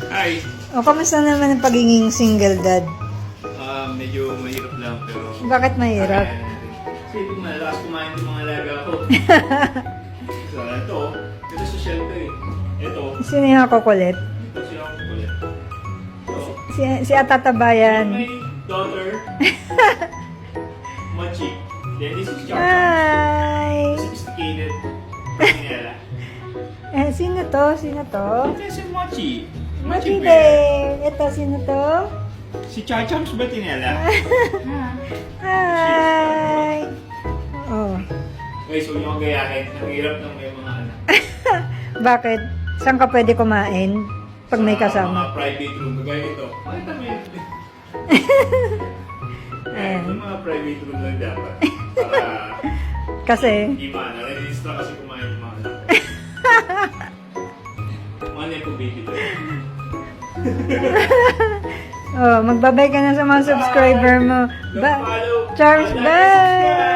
Hi! O, kamusta naman ang pagiging single dad? Medyo mahirap lang pero... Bakit mahirap? Kasi kung malakas kumain ng mga alaga ko. So, ito social ko eh. Ito Sino yung kukulit? siya ako ulit. So, Si Atatabayan. my daughter, Mochi. Then this is Char. Hi! Sophisticated. Pinela. Sino to? Sino to? Ito si Mochi. Mochi Bear. Bear. Ito, sino to? Si Chachams Batinela. Hi! Oh. Guys, huwag niyo akong gayahin. Ang hirap ng may mga anak. Bakit? Saan ka pwede kumain? Pag may Sa kasama? mga private room. Kagaya ito. Pakita mo yun. Ayan. Yung mga private room lang dapat. Para Kasi, hindi maana. Resist na kasi kumain yung mga anak. Mga nepo baby doon. oh, magbabay ka na sa mga subscriber mo. Don't follow. Charms, Like, bye! subscribe.